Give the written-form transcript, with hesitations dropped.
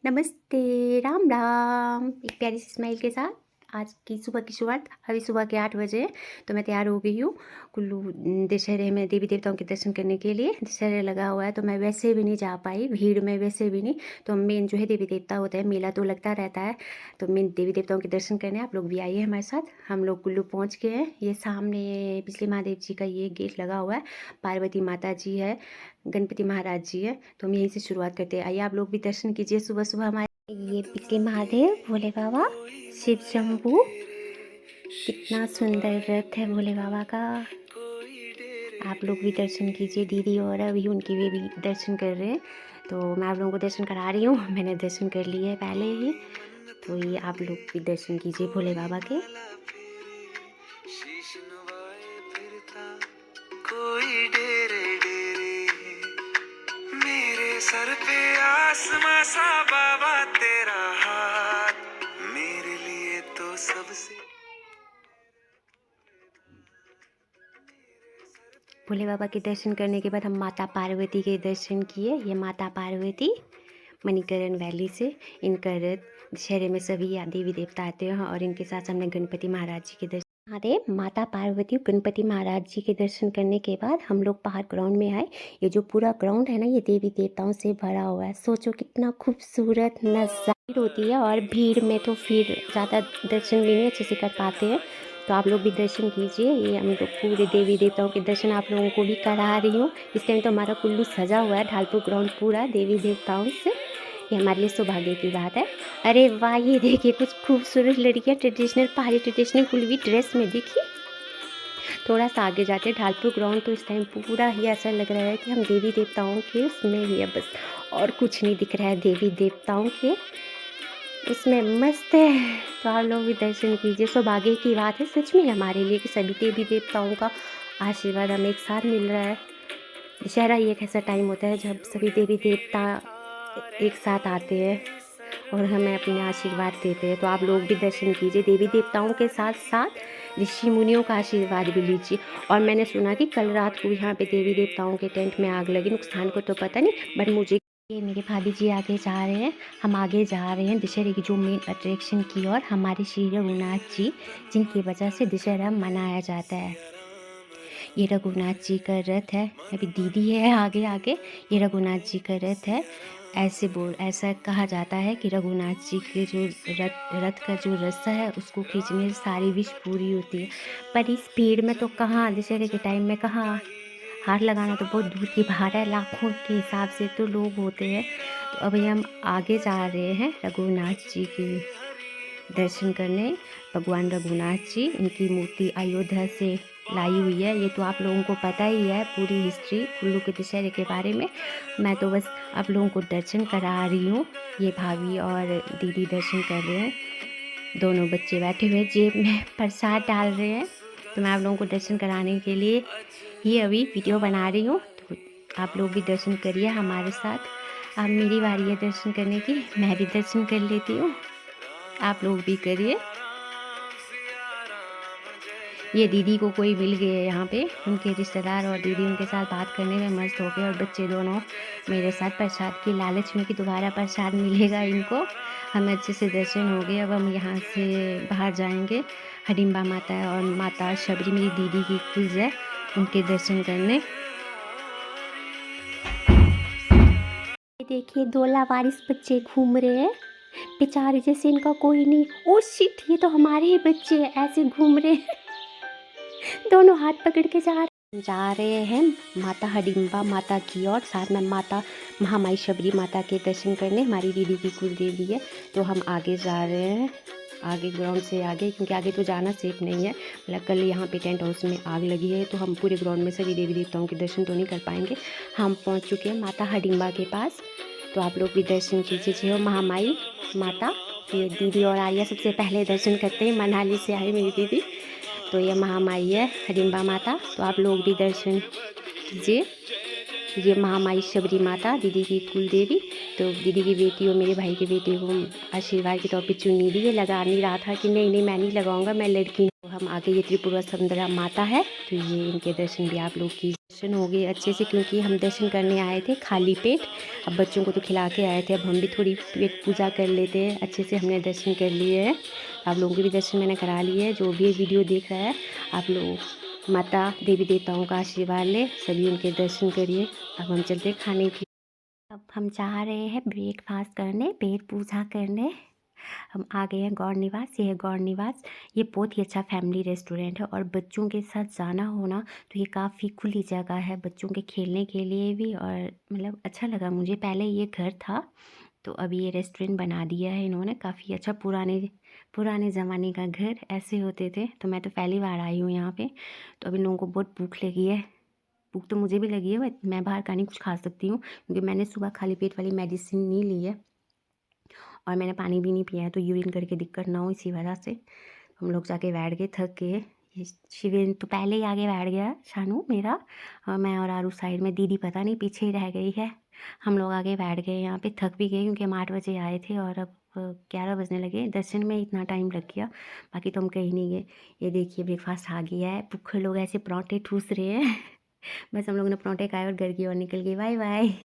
नमस्ते, राम राम। एक प्यारी सी स्माइल के साथ आज की सुबह की शुरुआत। अभी सुबह के 8 बजे हैं, तो मैं तैयार हो गई हूँ कुल्लू दशहरे में देवी देवताओं के दर्शन करने के लिए। दशहरा लगा हुआ है तो मैं वैसे भी नहीं जा पाई, भीड़ में वैसे भी नहीं। तो मेन जो है देवी देवता होता है, मेला तो लगता रहता है, तो मेन देवी देवताओं के दर्शन करने आप लोग भी आइए हमारे साथ। हम लोग कुल्लू पहुँच गए हैं। ये सामने पिछले महादेव जी का ये गेट लगा हुआ है, पार्वती माता जी है, गणपति महाराज जी है। तो हम यहीं से शुरुआत करते हैं। आइए आप लोग भी दर्शन कीजिए सुबह सुबह हमारे। ये पिछले महादेव, भोले बाबा, शिव शंभू, कितना सुंदर रथ है भोले बाबा का। आप लोग भी दर्शन कीजिए। दीदी और अभी उनके भी दर्शन कर रहे हैं, तो मैं आप लोगों को दर्शन करा रही हूँ। मैंने दर्शन कर लिए है पहले ही, तो ये आप लोग भी दर्शन कीजिए भोले बाबा के। कोई डेरे डेरे मेरे सर पे आसमां सा बाबा तेरा हाथ, मेरे लिए तो सबसे। भोले बाबा के दर्शन करने के बाद हम माता पार्वती के दर्शन किए। ये माता पार्वती मणिकरण वैली से, इनका रथ दशहरे में सभी देवी देवता आते हैं, और इनके साथ हमने गणपति महाराज जी के दर्शन। अरे माता पार्वती गणपति महाराज जी के दर्शन करने के बाद हम लोग बाहर ग्राउंड में आए। ये जो पूरा ग्राउंड है ना, ये देवी देवताओं से भरा हुआ है। सोचो कितना खूबसूरत नज़ारा होती है, और भीड़ में तो फिर ज़्यादा दर्शन भी नहीं अच्छे से कर पाते हैं। तो आप लोग भी दर्शन कीजिए। ये हम लोग पूरे देवी देवताओं के दर्शन आप लोगों को भी करा रही हूँ। इस टाइम तो हमारा कुल्लू सजा हुआ है, ढालपुर ग्राउंड पूरा देवी देवताओं से। ये हमारे लिए सौभाग्य की बात है। अरे वाह, ये देखिए कुछ खूबसूरत लड़कियाँ ट्रेडिशनल, पहाड़ी ट्रेडिशनल कुल्लू ड्रेस में दिखी। थोड़ा सा आगे जाते हैं ढालपुर ग्राउंड, तो इस टाइम पूरा ही ऐसा लग रहा है कि हम देवी देवताओं के उसमें ही है, बस और कुछ नहीं दिख रहा है। देवी देवताओं के उसमें मस्त है। तो आप लोग भी दर्शन कीजिए। सौभाग्य की बात है सच में हमारे लिए कि सभी देवी देवताओं का आशीर्वाद हमें एक साथ मिल रहा है। दशहरा ही एक ऐसा टाइम होता है जब सभी देवी देवता एक साथ आते हैं और हमें अपने आशीर्वाद देते हैं। तो आप लोग भी दर्शन कीजिए। देवी देवताओं के साथ साथ ऋषि मुनियों का आशीर्वाद भी लीजिए। और मैंने सुना कि कल रात को यहाँ पे देवी देवताओं के टेंट में आग लगी। नुकसान को तो पता नहीं, बट मुझे ये मेरे भाभी जी आगे जा रहे हैं, हम आगे जा रहे हैं दशहरे की जो मेन अट्रैक्शन की ओर। हमारे श्री रघुनाथ जी, जिनकी वजह से दशहरा मनाया जाता है। ये रघुनाथ जी का रथ है। अभी दीदी है आगे आगे। ये रघुनाथ जी का रथ है। ऐसा कहा जाता है कि रघुनाथ जी के जो रथ का जो रस्सा है, उसको खींचने से सारी विश पूरी होती है। पर इस भीड़ में तो कहाँ, दशहरे के टाइम में कहाँ, हार लगाना तो बहुत दूर की बात है। लाखों के हिसाब से तो लोग होते हैं। तो अभी हम आगे जा रहे हैं रघुनाथ जी के दर्शन करने। भगवान रघुनाथ जी, इनकी मूर्ति अयोध्या से लाई हुई है। ये तो आप लोगों को पता ही है पूरी हिस्ट्री कुल्लू के दशहरे के बारे में। मैं तो बस आप लोगों को दर्शन करा रही हूँ। ये भाभी और दीदी दर्शन कर रहे हैं। दोनों बच्चे बैठे हुए जेब में प्रसाद डाल रहे हैं। तो मैं आप लोगों को दर्शन कराने के लिए ही अभी वीडियो बना रही हूँ। तो आप लोग भी दर्शन करिए हमारे साथ। अब मेरी बारी है दर्शन करने की, मैं भी दर्शन कर लेती हूँ, आप लोग भी करिए। ये दीदी को कोई मिल गए यहाँ पे, उनके रिश्तेदार, और दीदी उनके साथ बात करने में मस्त हो गए। और बच्चे दोनों मेरे साथ प्रसाद की लालच में कि दोबारा प्रसाद मिलेगा इनको। हमें अच्छे से दर्शन हो गए। अब हम यहाँ से बाहर जाएंगे हडिम्बा माता और माता शबरी, मेरी दीदी की कुल है, उनके दर्शन करने। देखिए दो लावारिस बच्चे घूम रहे हैं बेचारे, जैसे इनका कोई नहीं। ओ शिट, ये तो हमारे ही बच्चे ऐसे घूम रहे हैं। दोनों हाथ पकड़ के जा रहे हैं माता हडिम्बा माता की ओर, साथ में माता महामाई शबरी माता के दर्शन करने। हमारी दीदी की कुल देवी है। तो हम आगे जा रहे हैं, आगे ग्राउंड से आगे, क्योंकि आगे तो जाना सेफ नहीं है। मतलब कल यहाँ पे टेंट हाउस में आग लगी है, तो हम पूरे ग्राउंड में सभी देवी देवताओं के दर्शन तो नहीं कर पाएंगे। हम पहुँच चुके हैं माता हडिम्बा के पास। तो आप लोग भी दर्शन कीजिए। हो महामाई माता, ये दीदी और आर्या सबसे पहले दर्शन करते हैं। मनाली से आई मेरी दीदी, तो ये महामाई है हडिम्बा माता। तो आप लोग भी दर्शन कीजिए। ये महामाई शबरी माता, दीदी की कुल देवी। तो दीदी की बेटी और मेरे भाई की बेटी को आशीर्वाद के तौर पे चुन्नी दी। ये लगा नहीं रहा था कि नहीं मैं नहीं लगाऊंगा, मैं लड़की हूँ। तो हम आगे, ये त्रिपुरा सुंदरा माता है, तो ये इनके दर्शन भी आप लोग कीजिए। दर्शन हो गए अच्छे से, क्योंकि हम दर्शन करने आए थे खाली पेट। अब बच्चों को तो खिला के आए थे, अब हम भी थोड़ी पेट पूजा कर लेते हैं। अच्छे से हमने दर्शन कर लिए हैं। आप लोगों के भी दर्शन मैंने करा लिए हैं। जो भी वीडियो देख रहा है, आप लोग माता देवी देवताओं का आशीर्वाद ले, सभी उनके दर्शन करिए। अब हम चलते हैं खाने के। अब हम जा रहे हैं ब्रेकफास्ट करने, पेट पूजा करने। हम आ गए हैं गौर निवास। ये है गौर निवास। ये बहुत ही अच्छा फैमिली रेस्टोरेंट है, और बच्चों के साथ जाना हो ना तो ये काफ़ी खुली जगह है बच्चों के खेलने के लिए भी, और मतलब अच्छा लगा मुझे। पहले ये घर था, तो अभी ये रेस्टोरेंट बना दिया है इन्होंने। काफ़ी अच्छा, पुराने पुराने ज़माने का घर ऐसे होते थे। तो मैं तो पहली बार आई हूँ यहाँ पे। तो अभी लोगों को बहुत भूख लगी है। भूख तो मुझे भी लगी है, बट मैं बाहर का नहीं कुछ खा सकती हूँ, क्योंकि मैंने सुबह खाली पेट वाली मेडिसिन नहीं ली है, और मैंने पानी भी नहीं पिया है, तो यूरिन करके दिक्कत ना हो, इसी वजह से हम लोग जाके बैठ गए थक गए। ये शिविर तो पहले ही आगे बैठ गया शानू मेरा, और मैं और आरू साइड में, दीदी पता नहीं पीछे ही रह गई है। हम लोग आगे बैठ गए यहाँ पे, थक भी गए क्योंकि हम 8 बजे आए थे, और अब 11 बजने लगे। दर्शन में इतना टाइम लग गया, बाकी तो हम कहीं नहीं गए। ये देखिए ब्रेकफास्ट आ गया है। भूखे लोग ऐसे पराठे ठूस रहे हैं। बस हम लोग ने पराठे खाए और घर की ओर निकल गए। Bye bye.